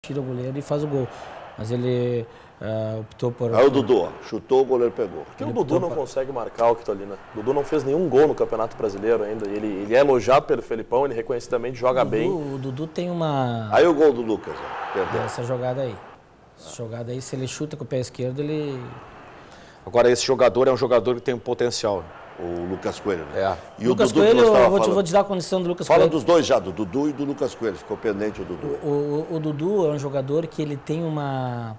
tira o goleiro e faz o gol. Mas ele optou por... Aí o Dudu, ó, chutou, o goleiro pegou. Porque o Dudu não consegue marcar o que tá ali, né? O Dudu não fez nenhum gol no Campeonato Brasileiro ainda. Ele é elogiado pelo Felipão, ele reconhecidamente joga bem. O Dudu tem uma... Aí o gol do Lucas, ó, perdeu. Essa jogada aí. Essa jogada aí, se ele chuta com o pé esquerdo, ele... Agora, esse jogador é um jogador que tem um potencial. O Lucas Coelho, né? É. E Lucas o Dudu, Coelho, eu vou te dar a condição do Lucas Fala Coelho. dos dois já, do Dudu e do Lucas Coelho. Ficou pendente o Dudu. O Dudu é um jogador que ele tem uma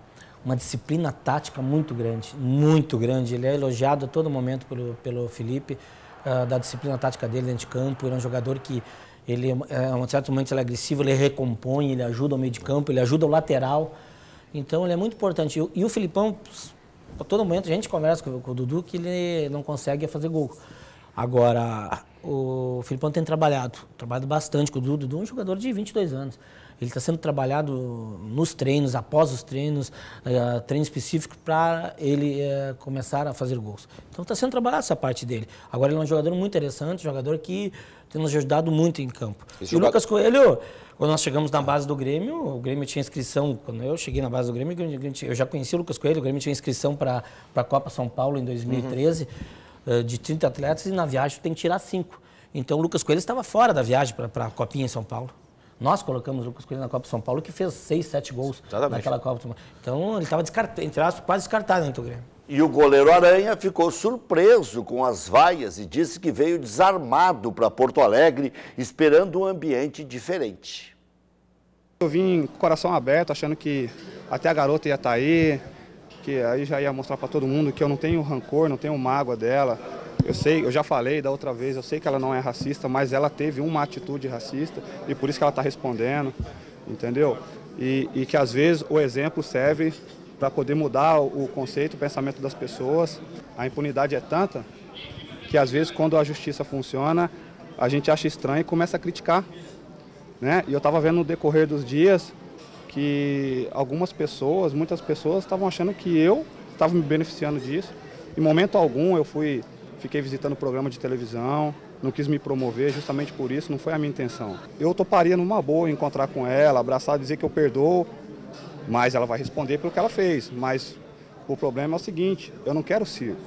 disciplina tática muito grande, muito grande. Ele é elogiado a todo momento pelo Felipe, da disciplina tática dele dentro de campo. Ele é um jogador que, a um certo momento, ele é agressivo, ele recompõe, ele ajuda o meio de campo, ele ajuda o lateral. Então, ele é muito importante. E o Filipão, a todo momento, a gente conversa com o Dudu que ele não consegue fazer gol. Agora, o Filipão tem trabalhado bastante com o Dudu. O Dudu é um jogador de 22 anos. Ele está sendo trabalhado nos treinos, após os treinos, treino específico para ele começar a fazer gols. Então está sendo trabalhada essa parte dele. Agora ele é um jogador muito interessante, um jogador que tem nos ajudado muito em campo. E o Lucas Coelho, quando nós chegamos na base do Grêmio, o Grêmio tinha inscrição, quando eu cheguei na base do Grêmio, eu já conhecia o Lucas Coelho, o Grêmio tinha inscrição para a Copa São Paulo em 2013, de 30 atletas, e na viagem tem que tirar 5. Então o Lucas Coelho estava fora da viagem para a Copinha em São Paulo. Nós colocamos o Lucas Coelho na Copa São Paulo, que fez 6, 7 gols naquela Copa São Paulo. Então ele estava quase descartado dentro do Grêmio. E o goleiro Aranha ficou surpreso com as vaias e disse que veio desarmado para Porto Alegre, esperando um ambiente diferente. Eu vim com o coração aberto, achando que até a garota ia estar aí, que aí já ia mostrar para todo mundo que eu não tenho rancor, não tenho mágoa dela. Eu sei, eu já falei da outra vez, eu sei que ela não é racista, mas ela teve uma atitude racista e por isso que ela está respondendo, entendeu? E que às vezes o exemplo serve para poder mudar o conceito, o pensamento das pessoas. A impunidade é tanta que às vezes quando a justiça funciona, a gente acha estranho e começa a criticar, né? E eu estava vendo no decorrer dos dias que algumas pessoas, muitas pessoas estavam achando que eu estava me beneficiando disso. Em momento algum fiquei visitando programa de televisão, não quis me promover justamente por isso, não foi a minha intenção. Eu toparia numa boa encontrar com ela, abraçar, dizer que eu perdoo, mas ela vai responder pelo que ela fez. Mas o problema é o seguinte, eu não quero circo,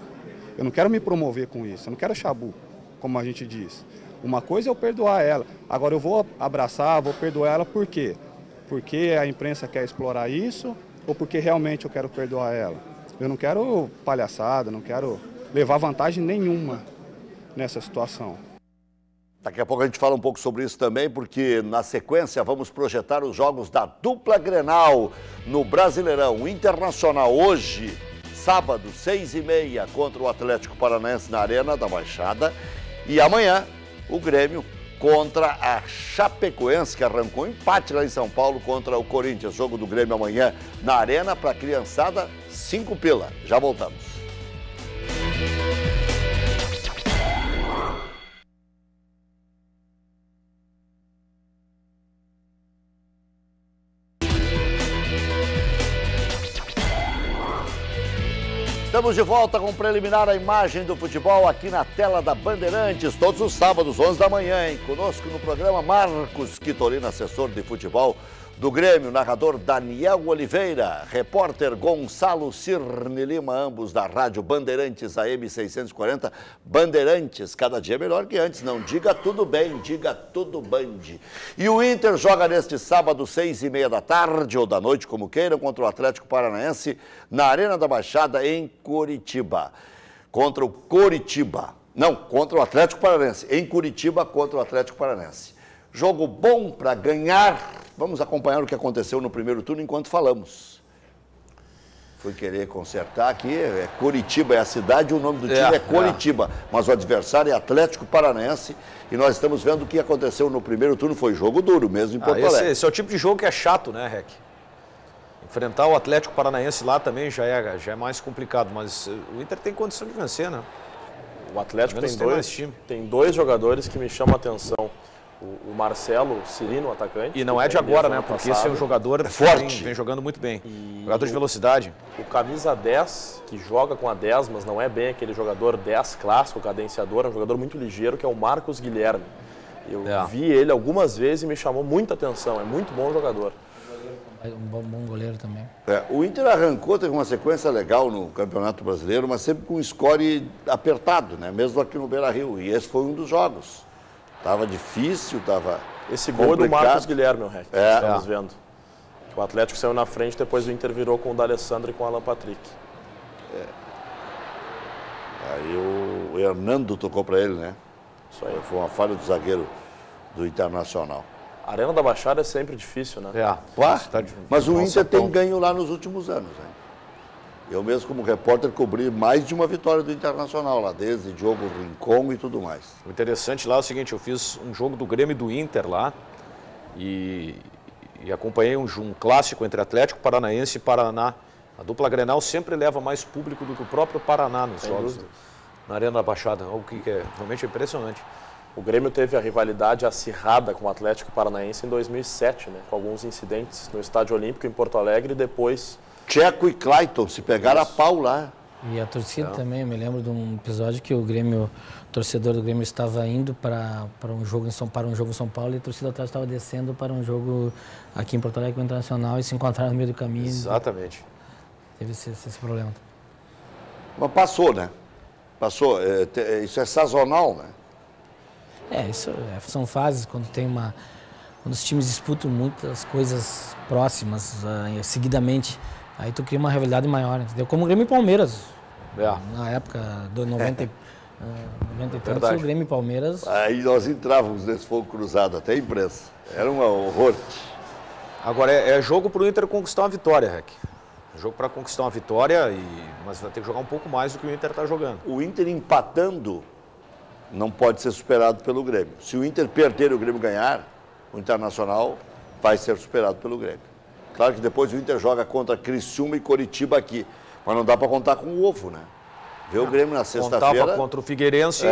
eu não quero me promover com isso, eu não quero chabu, como a gente diz. Uma coisa é eu perdoar ela, agora eu vou abraçar, vou perdoar ela por quê? Porque a imprensa quer explorar isso ou porque realmente eu quero perdoar ela? Eu não quero palhaçada, não quero levar vantagem nenhuma nessa situação. Daqui a pouco a gente fala um pouco sobre isso também, porque na sequência vamos projetar os jogos da dupla Grenal no Brasileirão. O Internacional hoje, sábado, 6h30, contra o Atlético Paranaense na Arena da Baixada. E amanhã, o Grêmio contra a Chapecoense, que arrancou empate lá em São Paulo contra o Corinthians. Jogo do Grêmio amanhã na Arena para a criançada, 5 pila. Já voltamos. Estamos de volta com o preliminar a imagem do futebol aqui na tela da Bandeirantes, todos os sábados, 11 da manhã, hein? Conosco no programa Marcos Quitolino, assessor de futebol do Grêmio, narrador Daniel Oliveira, repórter Gonçalo Cirne Lima, ambos da Rádio Bandeirantes AM 640. Bandeirantes, cada dia melhor que antes, não diga tudo bem, diga tudo Band. E o Inter joga neste sábado, 6h30 da tarde ou da noite, como queiram, contra o Atlético Paranaense, na Arena da Baixada, em Curitiba. Contra o Atlético Paranaense, em Curitiba, contra o Atlético Paranaense. Jogo bom para ganhar. Vamos acompanhar o que aconteceu no primeiro turno enquanto falamos. Fui querer consertar aqui, Curitiba é a cidade, o nome do time é Curitiba, mas o adversário é Atlético Paranaense e nós estamos vendo o que aconteceu no primeiro turno, foi jogo duro mesmo em Porto Alegre. Esse é o tipo de jogo que é chato, né, Rec? Enfrentar o Atlético Paranaense lá também já é mais complicado, mas o Inter tem condição de vencer, né? O Atlético tem dois jogadores que me chamam a atenção. O Marcelo Cirino, atacante. E não é de agora, né? Porque esse é um jogador forte, vem jogando muito bem. Jogador de velocidade. O camisa 10, que joga com a 10, mas não é bem aquele jogador 10 clássico, cadenciador, é um jogador muito ligeiro, que é o Marcos Guilherme. Eu vi ele algumas vezes e me chamou muita atenção, é muito bom jogador. bom goleiro também. O Inter arrancou, teve uma sequência legal no Campeonato Brasileiro, mas sempre com um score apertado, né? Mesmo aqui no Beira-Rio. E esse foi um dos jogos. Tava difícil, tava Esse gol complicado. é do Marcos Guilherme, o REC. Estamos vendo. O Atlético saiu na frente, depois o Inter virou com o D'Alessandro e com o Alan Patrick. Aí o Hernando tocou para ele, né? Isso aí. Foi uma falha do zagueiro do Internacional. A Arena da Baixada é sempre difícil, né? Mas o Inter tem ganho lá nos últimos anos, né? Eu mesmo, como repórter, cobri mais de uma vitória do Internacional lá, desde Diogo Rincon e tudo mais. O interessante lá é o seguinte, eu fiz um jogo do Grêmio e do Inter lá e acompanhei um clássico entre Atlético Paranaense e Paraná. A dupla Grenal sempre leva mais público do que o próprio Paraná nos jogos na Arena da Baixada, algo que realmente é impressionante. O Grêmio teve a rivalidade acirrada com o Atlético Paranaense em 2007, né? Com alguns incidentes no Estádio Olímpico em Porto Alegre e depois... Tcheco e Clayton se pegaram a pau lá. E a torcida também, eu me lembro de um episódio que o torcedor do Grêmio estava indo para um jogo em São Paulo e a torcida atrás estava descendo para um jogo aqui em Porto Alegre com o Internacional e se encontraram no meio do caminho. Exatamente. Teve esse problema. Mas passou, né? Passou. Isso é sazonal, né? São fases, quando os times disputam muitas coisas próximas, seguidamente, aí tu cria uma rivalidade maior, entendeu? Como o Grêmio e Palmeiras, na época do 90 e tantos, o Grêmio e Palmeiras... Aí nós entrávamos nesse fogo cruzado, até a imprensa. Era um horror. Agora, é jogo para o Inter conquistar uma vitória, Rec. É jogo para conquistar uma vitória, mas vai ter que jogar um pouco mais do que o Inter está jogando. O Inter empatando não pode ser superado pelo Grêmio. Se o Inter perder e o Grêmio ganhar, o Internacional vai ser superado pelo Grêmio. Claro que depois o Inter joga contra Criciúma e Coritiba aqui, mas não dá para contar com o ovo, né? Vê o Grêmio na sexta-feira... Contava contra o Figueirense,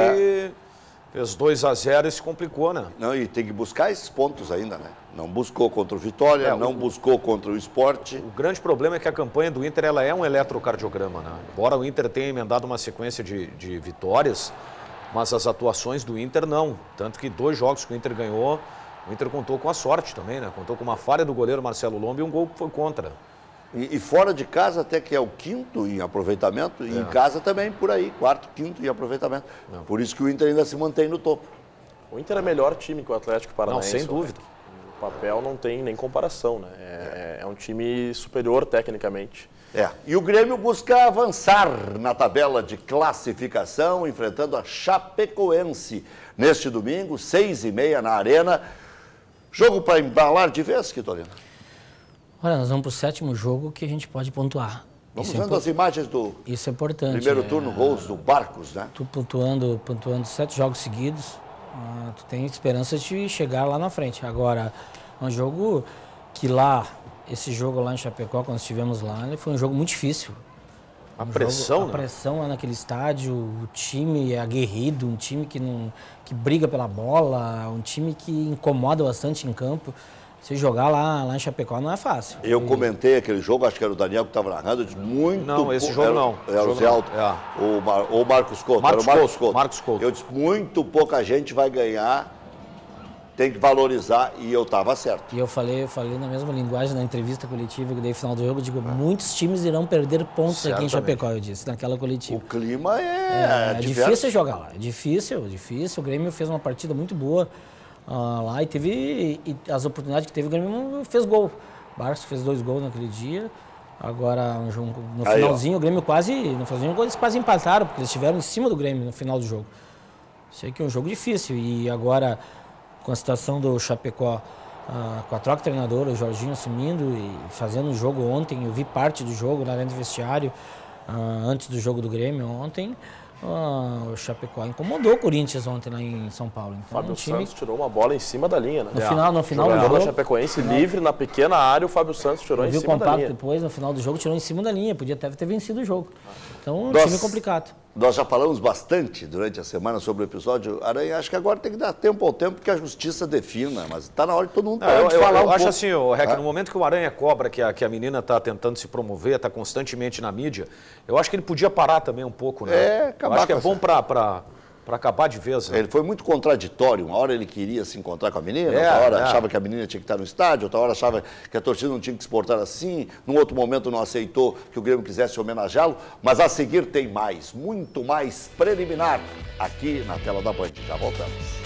fez 2-0 e se complicou, né? Não, e tem que buscar esses pontos ainda, né? Não buscou contra o Vitória, não buscou contra o Sport. O grande problema é que a campanha do Inter ela é um eletrocardiograma, né? Embora o Inter tenha emendado uma sequência de vitórias, mas as atuações do Inter não. Tanto que 2 jogos que o Inter ganhou, o Inter contou com a sorte também, né? Contou com uma falha do goleiro Marcelo Lomba e um gol que foi contra. E fora de casa até que é o 5º em aproveitamento, e em casa também por aí, 4º, 5º em aproveitamento. Não. Por isso que o Inter ainda se mantém no topo. O Inter é melhor time que o Atlético Paranaense. Não, sem dúvida. O papel não tem nem comparação, né? É um time superior tecnicamente. E o Grêmio busca avançar na tabela de classificação, enfrentando a Chapecoense neste domingo, 6h30 na Arena. Jogo para embalar de vez, Quitolino? Olha, nós vamos para o 7º jogo que a gente pode pontuar. Vamos vendo as imagens do Isso é importante. Primeiro turno, gols do Barcos, né? Tu pontuando 7 jogos seguidos, tu tem esperança de chegar lá na frente. Agora, é um jogo que esse jogo lá em Chapecó, quando estivemos lá, foi um jogo muito difícil. A pressão, né? A pressão lá naquele estádio, o time é aguerrido, um time que briga pela bola, um time que incomoda bastante em campo. Se jogar lá em Chapecó não é fácil. Eu comentei aquele jogo, acho que era o Daniel que estava narrando, eu disse muito... Não, esse jogo não. Era o Zé Alto, ou o Marcos Couto. Marcos Couto. Eu disse, muito pouca gente vai ganhar, tem que valorizar, e eu estava certo. E eu falei na mesma linguagem na entrevista coletiva que dei no final do jogo, eu digo, muitos times irão perder pontos aqui em Chapecó, eu disse, naquela coletiva. O clima é difícil jogar lá, é difícil. O Grêmio fez uma partida muito boa lá e teve as oportunidades que teve, o Grêmio fez gol. O Barcos fez 2 gols naquele dia. Agora, no finalzinho, o Grêmio eles quase empataram, porque eles estiveram em cima do Grêmio no final do jogo. Sei que é um jogo difícil. E agora, com a situação do Chapecó, com a troca de treinador, o Jorginho assumindo e fazendo o jogo ontem, eu vi parte do jogo na dentro do vestiário, antes do jogo do Grêmio ontem. O Chapecó incomodou o Corinthians ontem lá em São Paulo. Então, Fábio Santos tirou uma bola em cima da linha, né? No final do jogo. A Chapecoense livre na pequena área, o Fábio Santos tirou em cima da linha. Depois, no final do jogo, tirou em cima da linha. Podia até ter vencido o jogo. Então, um time complicado. Nós já falamos bastante durante a semana sobre o episódio Aranha. Acho que agora tem que dar tempo ao tempo que a justiça defina, mas está na hora de todo mundo falar um pouco. Eu acho assim, Rec, no momento que o Aranha cobra que a menina está tentando se promover, está constantemente na mídia, eu acho que ele podia parar também um pouco, né? Acabar eu acho que é bom para para acabar de vez. Né? Ele foi muito contraditório. Uma hora ele queria se encontrar com a menina, outra hora achava que a menina tinha que estar no estádio, outra hora achava que a torcida não tinha que se portar assim, num outro momento não aceitou que o Grêmio quisesse homenageá-lo, mas a seguir tem mais, muito mais preliminar aqui na tela da Band. Já voltamos.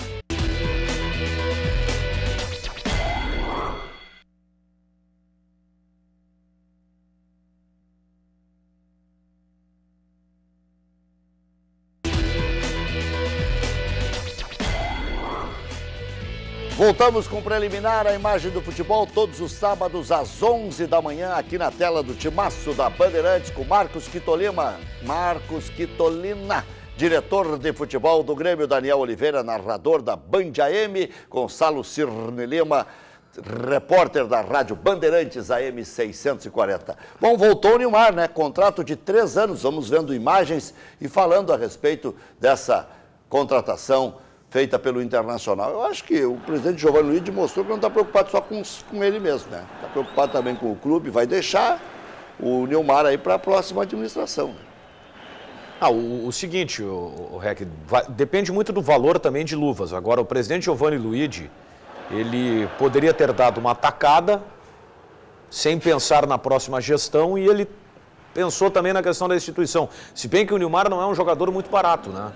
Voltamos com o preliminar, a imagem do futebol, todos os sábados às 11 da manhã, aqui na tela do Timaço da Bandeirantes, com Marcos Quitolina, diretor de futebol do Grêmio, Daniel Oliveira, narrador da Band AM, Gonçalo Cirne Lima, repórter da Rádio Bandeirantes AM 640. Bom, voltou o Nilmar, né? Contrato de 3 anos, vamos vendo imagens e falando a respeito dessa contratação feita pelo Internacional. Eu acho que o presidente Giovanni Luiz mostrou que não está preocupado só com ele mesmo, né? Está preocupado também com o clube, vai deixar o Nilmar aí para a próxima administração. Né? O seguinte, o Rec, depende muito do valor também de luvas. Agora, o presidente Giovanni Luiz, ele poderia ter dado uma tacada sem pensar na próxima gestão e ele pensou também na questão da instituição. Se bem que o Nilmar não é um jogador muito barato, né?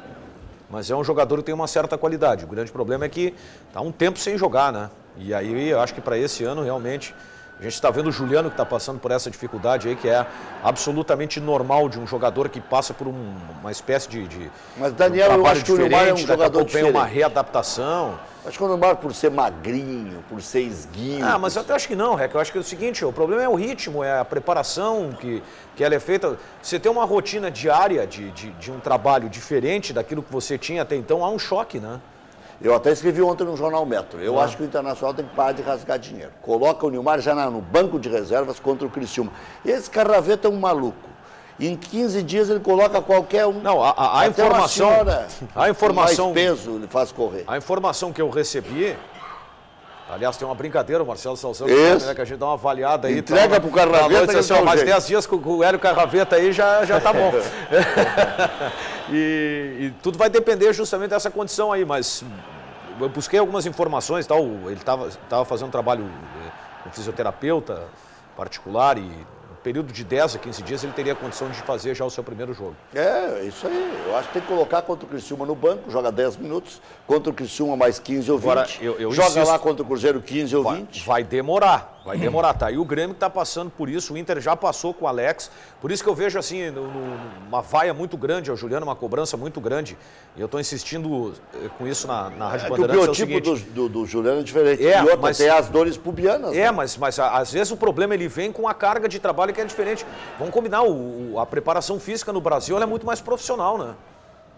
Mas é um jogador que tem uma certa qualidade. O grande problema é que está um tempo sem jogar, né? E aí eu acho que para esse ano realmente a gente está vendo o Juliano que está passando por essa dificuldade aí, que é absolutamente normal de um jogador que passa por uma espécie de Mas Daniel, eu acho que o Nilmar é um jogador diferente. Uma readaptação. Acho que o Nilmar, por ser magrinho, por ser esguio... Ah, mas eu até acho que não, Rec. Eu acho que é o seguinte, o problema é o ritmo, é a preparação que ela é feita. Você tem uma rotina diária de um trabalho diferente daquilo que você tinha até então, há um choque, né? Eu até escrevi ontem no Jornal Metro. Eu acho que o Internacional tem que parar de rasgar dinheiro. Coloca o Nilmar já no banco de reservas contra o Criciúma. Esse Carraveta é um maluco. Em 15 dias ele coloca qualquer um. Não, a informação. A informação. Com mais peso ele faz correr. A informação que eu recebi. Aliás, tem uma brincadeira, o Marcelo Salzano, né, que a gente dá uma avaliada aí. Entrega pro Carraveta. Assim, mais 10 dias com o Hélio Carraveta aí já tá bom. e tudo vai depender justamente dessa condição aí, mas eu busquei algumas informações, tal. Ele estava fazendo um trabalho com fisioterapeuta particular e no período de 10 a 15 dias ele teria condição de fazer já o seu primeiro jogo. É, isso aí. Eu acho que tem que colocar contra o Criciúma no banco, joga 10 minutos, contra o Criciúma mais 15 ou 20. Agora, eu joga insisto, lá contra o Cruzeiro 15 ou 20. Vai demorar, tá? E o Grêmio está passando por isso, o Inter já passou com o Alex, por isso que eu vejo assim, uma vaia muito grande ao Juliano, uma cobrança muito grande, e eu estou insistindo com isso na Rádio Bandeirantes. O biotipo do Juliano é diferente, e outra, mas tem as dores pubianas. É, né? mas às vezes o problema ele vem com a carga de trabalho que é diferente. Vamos combinar, a preparação física no Brasil ela é muito mais profissional, né?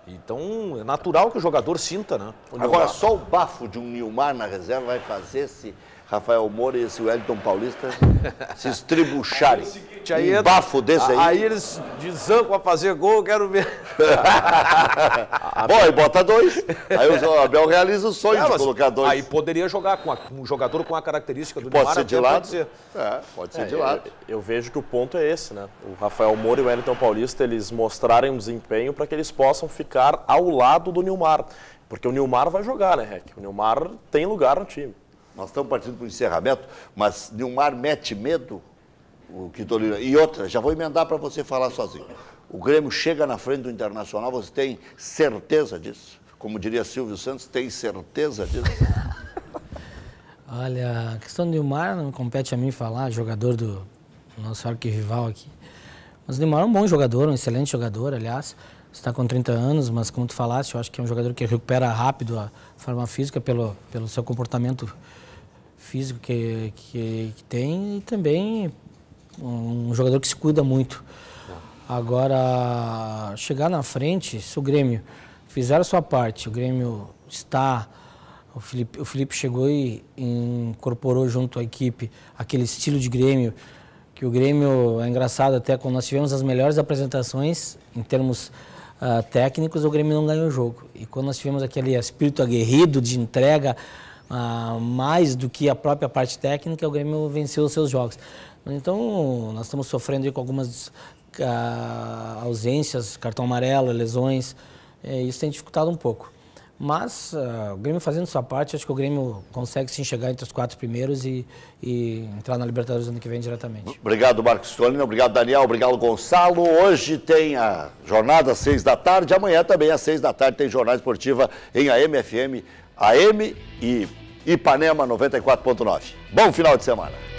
Então, é natural que o jogador sinta, né? Agora, só o bafo de um Nilmar na reserva vai fazer esse Rafael Moura e esse Wellington Paulista se estribucharem. Um bafo desse aí. Aí eles desancam a fazer gol, eu quero ver. Bom, e bota 2. Aí o Abel realiza o sonho de colocar 2. Aí poderia jogar com um jogador com a característica do pode Nilmar. Ser de lado. Pode ser de lado. Eu vejo que o ponto é esse, né? O Rafael Moura e o Wellington Paulista, eles mostrarem um desempenho para que eles possam ficar ao lado do Nilmar. Porque o Nilmar vai jogar, né, Rec? O Nilmar tem lugar no time. Nós estamos partindo para o encerramento, mas Nilmar mete medo, o Quitolina. E outra, já vou emendar para você falar sozinho. O Grêmio chega na frente do Internacional, você tem certeza disso? Como diria Silvio Santos, tem certeza disso? Olha, a questão do Nilmar não compete a mim falar, jogador do nosso arquirrival aqui. Mas o Nilmar é um bom jogador, um excelente jogador, aliás. Está com 30 anos, mas como tu falaste, eu acho que é um jogador que recupera rápido a forma física pelo seu comportamento físico que tem e também um jogador que se cuida muito. Agora, chegar na frente, se o Grêmio fizer a sua parte, o Grêmio está... O Felipe chegou e incorporou junto à equipe aquele estilo de Grêmio, que o Grêmio, é engraçado até, quando nós tivemos as melhores apresentações em termos técnicos, o Grêmio não ganhou o jogo. E quando nós tivemos aquele espírito aguerrido de entrega, mais do que a própria parte técnica, o Grêmio venceu os seus jogos. Então, nós estamos sofrendo com algumas ausências, cartão amarelo, lesões. isso tem dificultado um pouco. Mas o Grêmio fazendo sua parte, acho que o Grêmio consegue se enxergar entre os 4 primeiros e entrar na Libertadores ano que vem diretamente. Obrigado, Marcos Tolino. Obrigado, Daniel. Obrigado, Gonçalo. Hoje tem a jornada às 6 da tarde. Amanhã também às 6 da tarde tem jornada esportiva em AM/FM, AM e Ipanema 94.9. Bom final de semana.